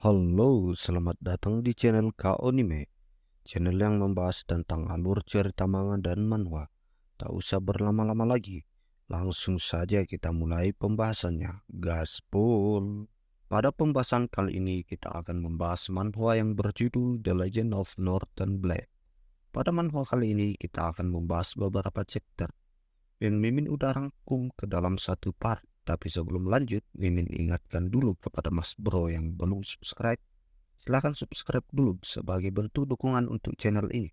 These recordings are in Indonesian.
Halo, selamat datang di channel Kaonime, channel yang membahas tentang alur cerita manga dan manhwa. Tak usah berlama-lama lagi, langsung saja kita mulai pembahasannya. Gaspol. Pada pembahasan kali ini kita akan membahas manhwa yang berjudul The Legend of Northern Blade. Pada manhwa kali ini kita akan membahas beberapa chapter dan Mimin udah rangkum ke dalam satu part. Tapi sebelum lanjut, Mimin ingatkan dulu kepada Mas Bro yang belum subscribe. Silahkan subscribe dulu sebagai bentuk dukungan untuk channel ini.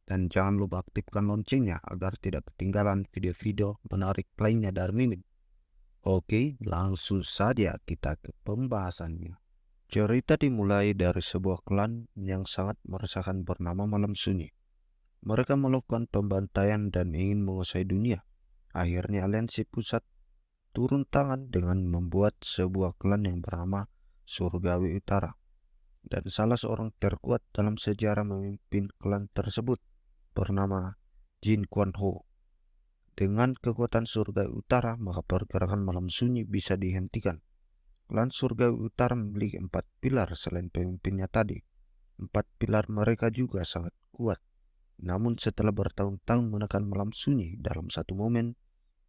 Dan jangan lupa aktifkan loncengnya agar tidak ketinggalan video-video menarik lainnya dari Mimin. Oke, langsung saja kita ke pembahasannya. Cerita dimulai dari sebuah klan yang sangat meresahkan bernama Malam Sunyi. Mereka melakukan pembantaian dan ingin menguasai dunia. Akhirnya aliansi pusat turun tangan dengan membuat sebuah klan yang bernama Surgawi Utara. Dan salah seorang terkuat dalam sejarah memimpin klan tersebut bernama Jin Quan Ho. Dengan kekuatan Surgawi Utara, maka pergerakan Malam Sunyi bisa dihentikan. Klan Surgawi Utara memiliki 4 pilar selain pemimpinnya tadi. 4 pilar mereka juga sangat kuat. Namun setelah bertahun-tahun menekan Malam Sunyi dalam satu momen,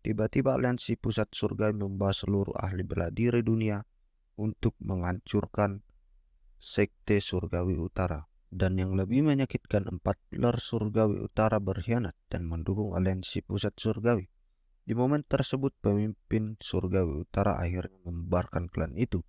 tiba-tiba aliansi pusat surgawi membawa seluruh ahli bela diri dunia untuk menghancurkan Sekte Surgawi Utara. Dan yang lebih menyakitkan, 4 pilar Surgawi Utara berkhianat dan mendukung aliansi pusat surgawi. Di momen tersebut, pemimpin Surgawi Utara akhirnya membubarkan klan itu.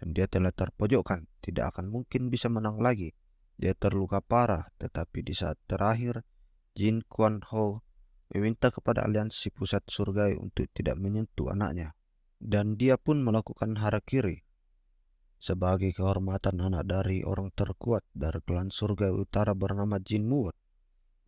Dan dia telah terpojokkan, tidak akan mungkin bisa menang lagi. Dia terluka parah, tetapi di saat terakhir, Jin Quan Ho meminta kepada aliansi pusat surgawi untuk tidak menyentuh anaknya. Dan dia pun melakukan harakiri sebagai kehormatan anak dari orang terkuat dari klan surga utara bernama Jin Muot.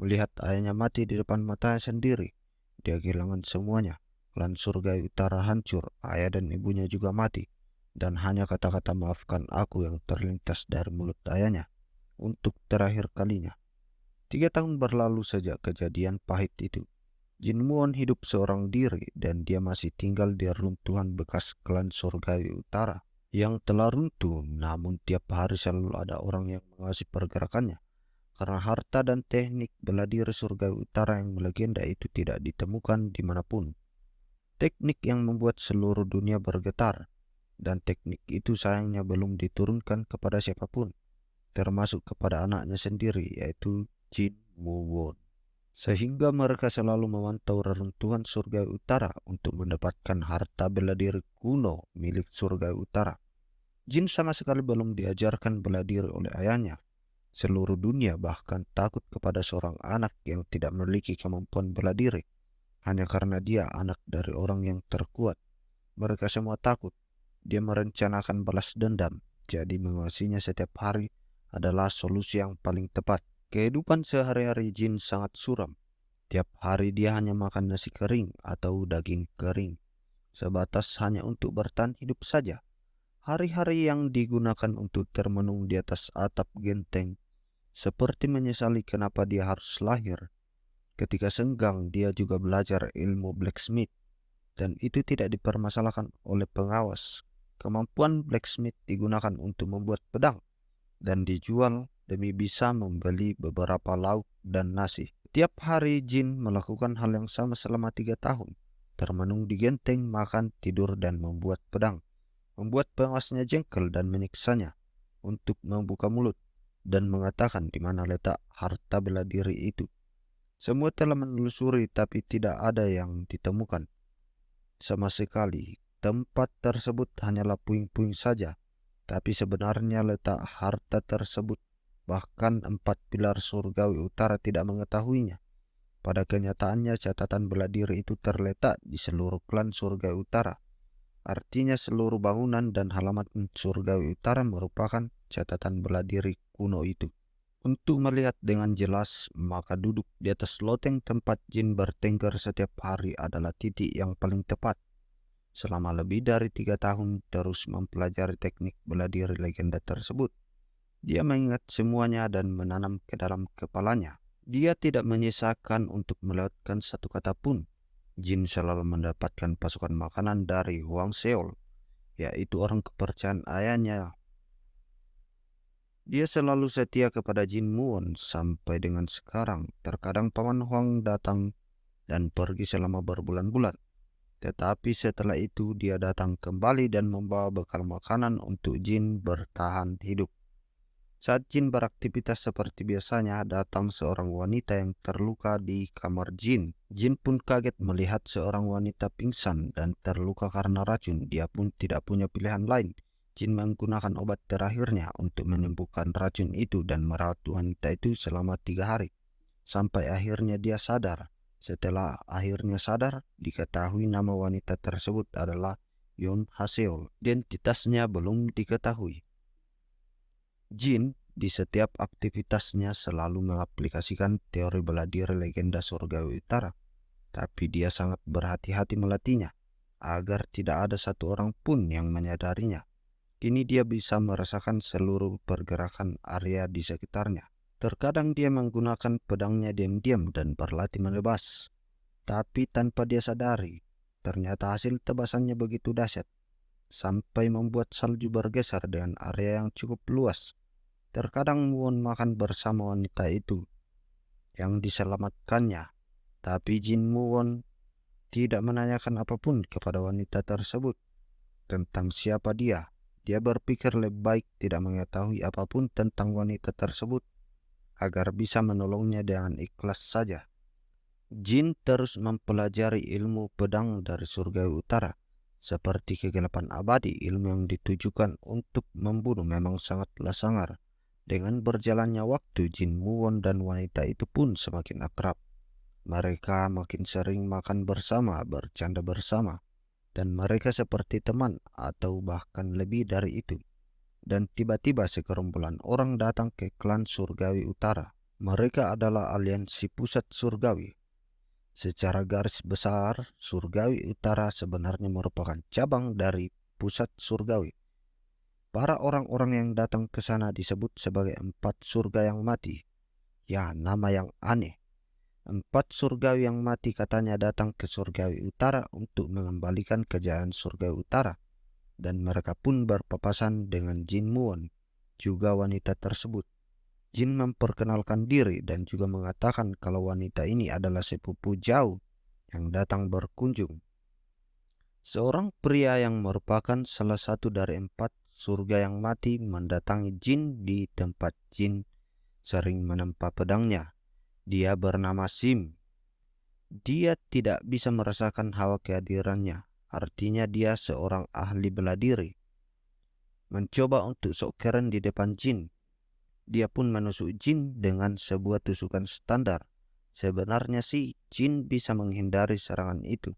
Melihat ayahnya mati di depan matanya sendiri, dia kehilangan semuanya. Klan surga utara hancur, ayah dan ibunya juga mati. Dan hanya kata-kata maafkan aku yang terlintas dari mulut ayahnya untuk terakhir kalinya. 3 tahun berlalu sejak kejadian pahit itu. Jin Muon hidup seorang diri dan dia masih tinggal di runtuhan bekas klan surgawi utara yang telah runtuh, namun tiap hari selalu ada orang yang mengawasi pergerakannya. Karena harta dan teknik bela diri surgawi utara yang melegenda itu tidak ditemukan dimanapun. Teknik yang membuat seluruh dunia bergetar, dan teknik itu sayangnya belum diturunkan kepada siapapun, termasuk kepada anaknya sendiri, yaitu Jin Woo. Sehingga mereka selalu memantau reruntuhan surga utara untuk mendapatkan harta bela diri kuno milik surga utara. Jin sama sekali belum diajarkan bela diri oleh ayahnya. Seluruh dunia bahkan takut kepada seorang anak yang tidak memiliki kemampuan bela diri. Hanya karena dia anak dari orang yang terkuat. Mereka semua takut. Dia merencanakan balas dendam. Jadi mengawasinya setiap hari adalah solusi yang paling tepat. Kehidupan sehari-hari Jin sangat suram. Tiap hari dia hanya makan nasi kering atau daging kering. Sebatas hanya untuk bertahan hidup saja. Hari-hari yang digunakan untuk termenung di atas atap genteng, seperti menyesali kenapa dia harus lahir. Ketika senggang, dia juga belajar ilmu blacksmith, dan itu tidak dipermasalahkan oleh pengawas. Kemampuan blacksmith digunakan untuk membuat pedang, dan dijual demi bisa membeli beberapa lauk dan nasi. Tiap hari Jin melakukan hal yang sama selama 3 tahun. Termenung di genteng, makan, tidur, dan membuat pedang. Membuat pengawasnya jengkel dan menyiksanya untuk membuka mulut dan mengatakan di mana letak harta bela diri itu. Semua telah menelusuri tapi tidak ada yang ditemukan. Sama sekali, tempat tersebut hanyalah puing-puing saja. Tapi sebenarnya letak harta tersebut bahkan 4 pilar surgawi utara tidak mengetahuinya. Pada kenyataannya catatan bela diri itu terletak di seluruh klan surgawi utara. Artinya seluruh bangunan dan halaman surgawi utara merupakan catatan bela diri kuno itu. Untuk melihat dengan jelas, maka duduk di atas loteng tempat Jin bertengkar setiap hari adalah titik yang paling tepat. Selama lebih dari 3 tahun terus mempelajari teknik bela diri legenda tersebut, dia mengingat semuanya dan menanam ke dalam kepalanya. Dia tidak menyisakan untuk melewatkan satu kata pun. Jin selalu mendapatkan pasukan makanan dari Huang Seol, yaitu orang kepercayaan ayahnya. Dia selalu setia kepada Jin Muon sampai dengan sekarang. Terkadang Paman Huang datang dan pergi selama berbulan-bulan. Tetapi setelah itu dia datang kembali dan membawa bekal makanan untuk Jin bertahan hidup. Saat Jin beraktivitas seperti biasanya, datang seorang wanita yang terluka di kamar Jin. Jin pun kaget melihat seorang wanita pingsan dan terluka karena racun. Dia pun tidak punya pilihan lain. Jin menggunakan obat terakhirnya untuk menyembuhkan racun itu dan merawat wanita itu selama 3 hari. Sampai akhirnya dia sadar. Setelah akhirnya sadar, diketahui nama wanita tersebut adalah Yoon Haseol. Identitasnya belum diketahui. Jin di setiap aktivitasnya selalu mengaplikasikan teori bela diri legenda surgawi utara, tapi dia sangat berhati-hati melatihnya agar tidak ada satu orang pun yang menyadarinya. Kini dia bisa merasakan seluruh pergerakan area di sekitarnya. Terkadang dia menggunakan pedangnya diam-diam dan berlatih menebas, tapi tanpa dia sadari, ternyata hasil tebasannya begitu dahsyat, sampai membuat salju bergeser dengan area yang cukup luas. Terkadang Muon makan bersama wanita itu yang diselamatkannya, tapi Jin Muon tidak menanyakan apapun kepada wanita tersebut tentang siapa dia. Dia berpikir lebih baik tidak mengetahui apapun tentang wanita tersebut agar bisa menolongnya dengan ikhlas saja. Jin terus mempelajari ilmu pedang dari surgawi utara. Seperti kegelapan abadi, ilmu yang ditujukan untuk membunuh memang sangatlah sangar. Dengan berjalannya waktu, Jin Muon dan wanita itu pun semakin akrab. Mereka makin sering makan bersama, bercanda bersama, dan mereka seperti teman atau bahkan lebih dari itu. Dan tiba-tiba segerombolan orang datang ke klan surgawi utara. Mereka adalah aliansi pusat surgawi. Secara garis besar, surgawi utara sebenarnya merupakan cabang dari pusat surgawi. Para orang-orang yang datang ke sana disebut sebagai 4 surga yang mati. Ya, nama yang aneh. 4 surgawi yang mati katanya datang ke surgawi utara untuk mengembalikan kejayaan surgawi utara. Dan mereka pun berpapasan dengan Jin Muon, juga wanita tersebut. Jin memperkenalkan diri dan juga mengatakan kalau wanita ini adalah sepupu jauh yang datang berkunjung. Seorang pria yang merupakan salah satu dari 4 surga yang mati mendatangi Jin di tempat Jin sering menempa pedangnya. Dia bernama Sim. Dia tidak bisa merasakan hawa kehadirannya. Artinya dia seorang ahli bela diri. Mencoba untuk sok keren di depan Jin. Dia pun menusuk Jin dengan sebuah tusukan standar. Sebenarnya sih Jin bisa menghindari serangan itu.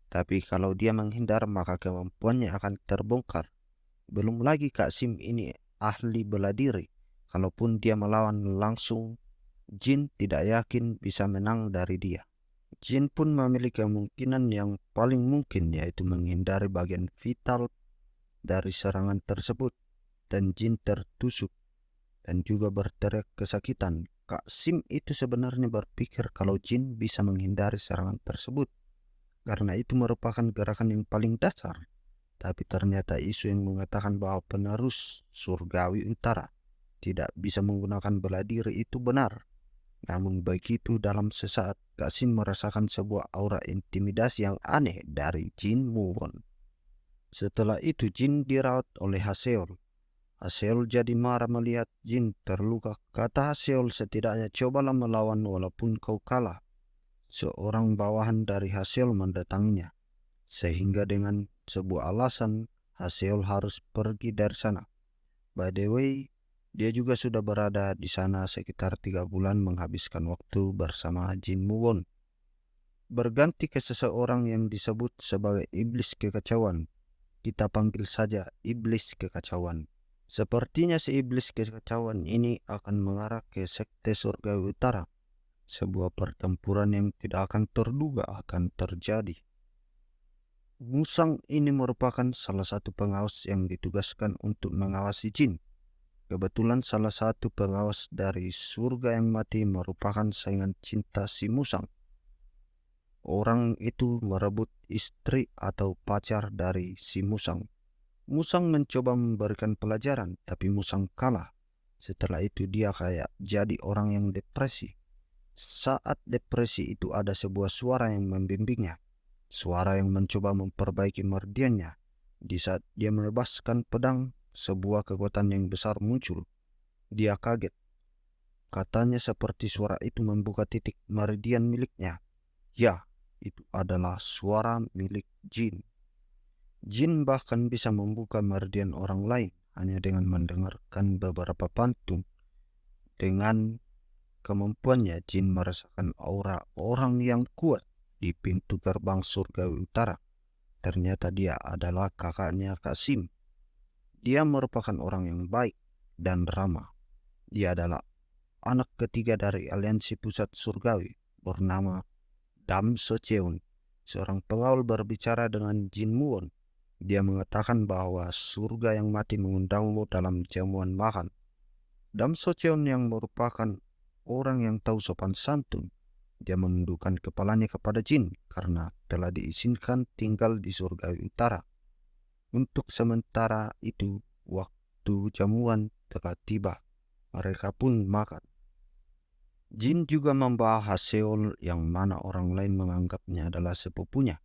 Tapi kalau dia menghindar maka kemampuannya akan terbongkar. Belum lagi Kak Sim ini ahli bela diri. Kalaupun dia melawan langsung, Jin tidak yakin bisa menang dari dia. Jin pun memiliki kemungkinan yang paling mungkin yaitu menghindari bagian vital dari serangan tersebut. Dan Jin tertusuk dan juga berteriak kesakitan. Kak Sim itu sebenarnya berpikir kalau Jin bisa menghindari serangan tersebut karena itu merupakan gerakan yang paling dasar. Tapi ternyata isu yang mengatakan bahwa penerus surgawi utara tidak bisa menggunakan bela diri itu benar. Namun begitu dalam sesaat Kak Sim merasakan sebuah aura intimidasi yang aneh dari Jin Muon. Setelah itu Jin dirawat oleh Haseol. Haseol jadi marah melihat Jin terluka. Kata Haseol, setidaknya cobalah melawan walaupun kau kalah. Seorang bawahan dari Haseol mendatanginya. Sehingga dengan sebuah alasan, Haseol harus pergi dari sana. By the way, dia juga sudah berada di sana sekitar 3 bulan menghabiskan waktu bersama Jin Muon. Berganti ke seseorang yang disebut sebagai iblis kekacauan. Kita panggil saja iblis kekacauan. Sepertinya si iblis kekacauan ini akan mengarah ke sekte surgawi utara. Sebuah pertempuran yang tidak akan terduga akan terjadi. Musang ini merupakan salah satu pengawas yang ditugaskan untuk mengawasi Jin. Kebetulan salah satu pengawas dari surga yang mati merupakan saingan cinta si Musang. Orang itu merebut istri atau pacar dari si Musang. Musang mencoba memberikan pelajaran, tapi Musang kalah. Setelah itu dia kayak jadi orang yang depresi. Saat depresi itu ada sebuah suara yang membimbingnya. Suara yang mencoba memperbaiki meridiannya. Di saat dia melepaskan pedang, sebuah kekuatan yang besar muncul. Dia kaget. Katanya seperti suara itu membuka titik meridian miliknya. Ya, itu adalah suara milik jin. Jin bahkan bisa membuka meridian orang lain hanya dengan mendengarkan beberapa pantun. Dengan kemampuannya, jin merasakan aura orang yang kuat di pintu gerbang surgawi utara. Ternyata dia adalah kakaknya Kasim. Dia merupakan orang yang baik dan ramah. Dia adalah anak ketiga dari aliansi pusat surgawi bernama Dam Socheon, seorang pengawal berbicara dengan Jin Muon. Dia mengatakan bahwa surga yang mati mengundangmu dalam jamuan makan. Dam Socheon yang merupakan orang yang tahu sopan santun, dia menundukkan kepalanya kepada Jin karena telah diizinkan tinggal di surgawi utara. Untuk sementara itu, waktu jamuan telah tiba. Mereka pun makan. Jin juga membahas Haseol yang mana orang lain menganggapnya adalah sepupunya.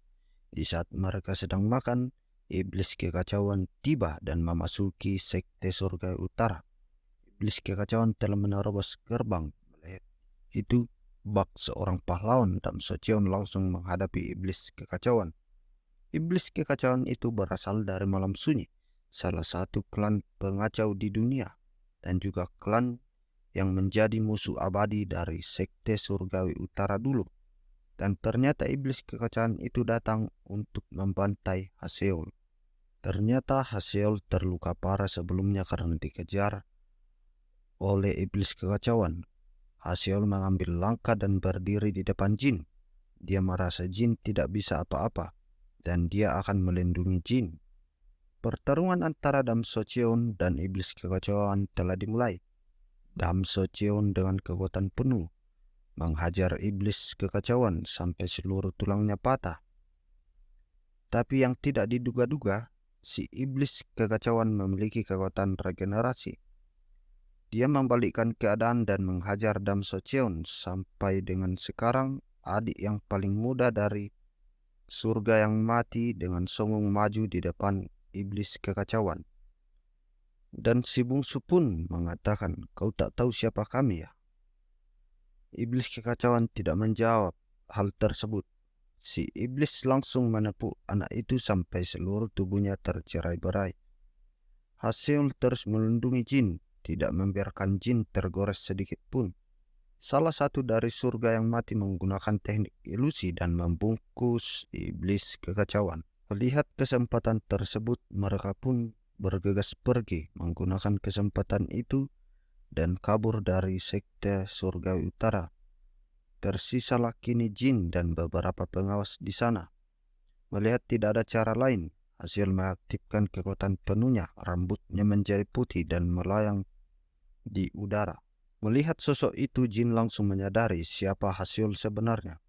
Di saat mereka sedang makan, iblis kekacauan tiba dan memasuki sekte surga utara. Iblis kekacauan telah menerobos gerbang. Melihat itu, bak seorang pahlawan Dam Socheon langsung menghadapi iblis kekacauan. Iblis kekacauan itu berasal dari malam sunyi, salah satu klan pengacau di dunia, dan juga klan yang menjadi musuh abadi dari sekte surgawi utara dulu. Dan ternyata iblis kekacauan itu datang untuk membantai Haseol. Ternyata Haseol terluka parah sebelumnya karena dikejar oleh iblis kekacauan. Haseol mengambil langkah dan berdiri di depan Jin. Dia merasa Jin tidak bisa apa-apa dan dia akan melindungi Jin. Pertarungan antara Dam Socheon dan iblis kekacauan telah dimulai. Dam Socheon dengan kekuatan penuh menghajar iblis kekacauan sampai seluruh tulangnya patah. Tapi yang tidak diduga-duga, si iblis kekacauan memiliki kekuatan regenerasi. Dia membalikkan keadaan dan menghajar Dam Socheon sampai dengan sekarang adik yang paling muda dari surga yang mati dengan songong maju di depan iblis kekacauan. Dan si bungsu pun mengatakan, "Kau tak tahu siapa kami ya?" Iblis kekacauan tidak menjawab hal tersebut. Si iblis langsung menepuk anak itu sampai seluruh tubuhnya tercerai-berai. Hasil terus melindungi Jin, tidak membiarkan Jin tergores sedikit pun. Salah satu dari surga yang mati menggunakan teknik ilusi dan membungkus iblis kekacauan. Melihat kesempatan tersebut, mereka pun bergegas pergi menggunakan kesempatan itu dan kabur dari sekte surgawi utara. Tersisalah kini Jin dan beberapa pengawas di sana. Melihat tidak ada cara lain, Hasil mengaktifkan kekuatan penuhnya. Rambutnya menjadi putih dan melayang di udara. Melihat sosok itu, Jin langsung menyadari siapa Hasil sebenarnya.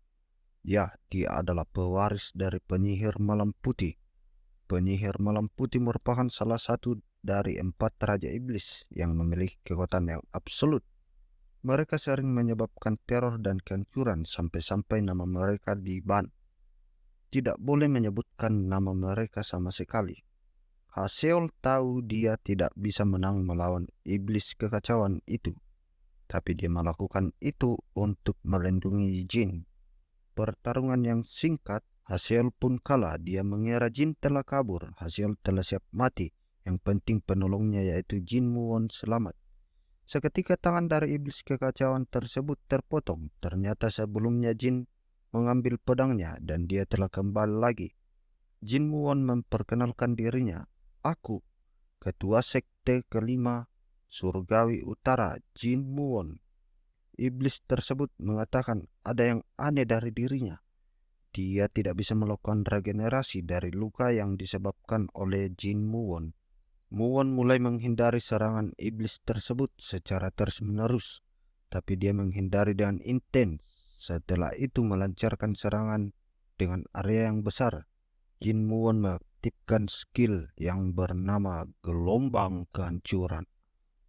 Ya, dia adalah pewaris dari penyihir malam putih. Penyihir malam putih merupakan salah satu dari 4 raja iblis yang memiliki kekuatan yang absolut. Mereka sering menyebabkan teror dan kehancuran sampai-sampai nama mereka diban. Tidak boleh menyebutkan nama mereka sama sekali. Haseol tahu dia tidak bisa menang melawan iblis kekacauan itu. Tapi dia melakukan itu untuk melindungi Jin. Pertarungan yang singkat, Haseol pun kalah. Dia mengira Jin telah kabur. Haseol telah siap mati. Yang penting penolongnya yaitu Jin Muon selamat. Seketika tangan dari iblis kekacauan tersebut terpotong. Ternyata sebelumnya Jin mengambil pedangnya dan dia telah kembali lagi. Jin Muon memperkenalkan dirinya. Aku, ketua sekte kelima Surgawi Utara, Jin Muon. Iblis tersebut mengatakan ada yang aneh dari dirinya. Dia tidak bisa melakukan regenerasi dari luka yang disebabkan oleh Jin Muon. Muon mulai menghindari serangan iblis tersebut secara terus-menerus, tapi dia menghindari dengan intens. Setelah itu melancarkan serangan dengan area yang besar. Jin Muon mengaktifkan skill yang bernama Gelombang Kehancuran.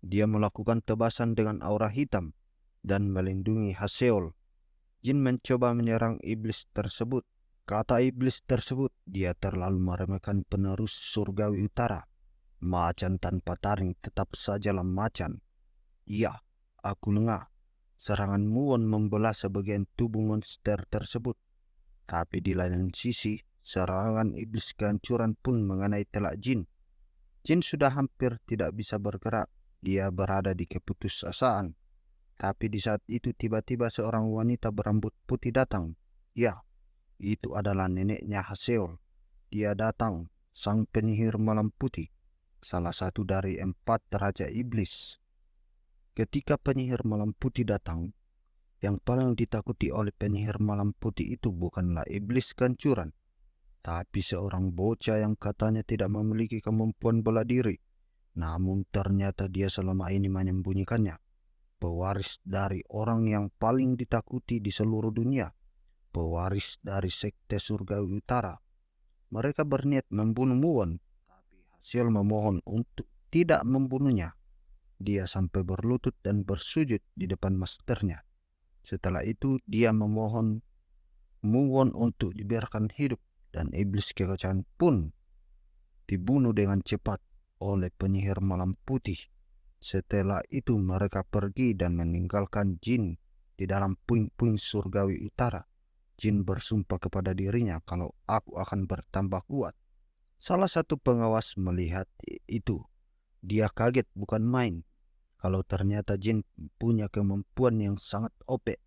Dia melakukan tebasan dengan aura hitam dan melindungi Haseol. Jin mencoba menyerang iblis tersebut. Kata iblis tersebut, dia terlalu meremehkan penerus surgawi utara. Macan tanpa taring tetap sajalah macan. Ya, aku lengah. Serangan Muon membelah sebagian tubuh monster tersebut. Tapi di lain sisi, serangan iblis kehancuran pun mengenai telak Jin. Jin sudah hampir tidak bisa bergerak. Dia berada di keputusasaan. Tapi di saat itu tiba-tiba seorang wanita berambut putih datang. Ya, itu adalah neneknya Haseol. Dia datang, sang penyihir malam putih, salah satu dari 4 raja iblis. Ketika penyihir malam putih datang, yang paling ditakuti oleh penyihir malam putih itu bukanlah iblis kehancuran, tapi seorang bocah yang katanya tidak memiliki kemampuan bela diri. Namun ternyata dia selama ini menyembunyikannya. Pewaris dari orang yang paling ditakuti di seluruh dunia. Pewaris dari sekte surgawi utara. Mereka berniat membunuh Muon, tapi hasil memohon untuk tidak membunuhnya. Dia sampai berlutut dan bersujud di depan masternya. Setelah itu dia memohon Muon untuk dibiarkan hidup, dan iblis kekacauan pun dibunuh dengan cepat oleh penyihir malam putih. Setelah itu mereka pergi dan meninggalkan Jin di dalam puing-puing surgawi utara. Jin bersumpah kepada dirinya kalau aku akan bertambah kuat. Salah satu pengawas melihat itu. Dia kaget bukan main. Kalau ternyata Jin punya kemampuan yang sangat OP.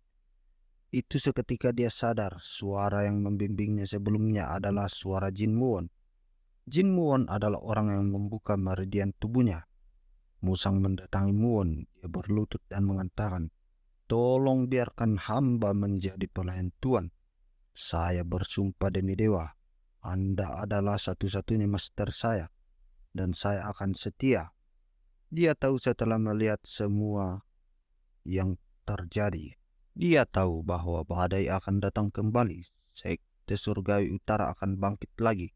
Itu seketika dia sadar suara yang membimbingnya sebelumnya adalah suara Jin Muon. Jin Muon adalah orang yang membuka meridian tubuhnya. Musang mendatangi Muon. Dia berlutut dan mengatakan, "Tolong biarkan hamba menjadi pelayan Tuan. Saya bersumpah demi dewa, Anda adalah satu-satunya master saya, dan saya akan setia." Dia tahu setelah melihat semua yang terjadi. Dia tahu bahwa badai akan datang kembali. Sekte surgawi utara akan bangkit lagi.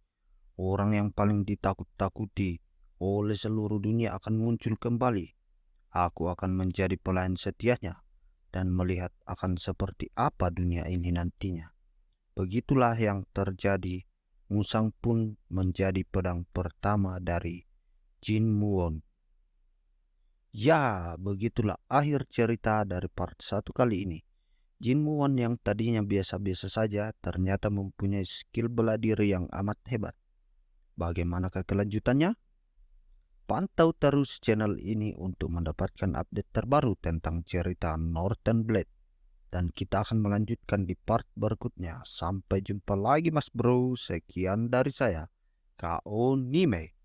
Orang yang paling ditakut-takuti oleh seluruh dunia akan muncul kembali. Aku akan menjadi pelayan setianya dan melihat akan seperti apa dunia ini nantinya. Begitulah yang terjadi. Musang pun menjadi pedang pertama dari Jin Muon. Ya, begitulah akhir cerita dari part 1 kali ini. Jin Muon yang tadinya biasa-biasa saja ternyata mempunyai skill bela diri yang amat hebat. Bagaimanakah kelanjutannya? Pantau terus channel ini untuk mendapatkan update terbaru tentang cerita Northern Blade. Dan kita akan melanjutkan di part berikutnya. Sampai jumpa lagi mas bro. Sekian dari saya, Kao Nime.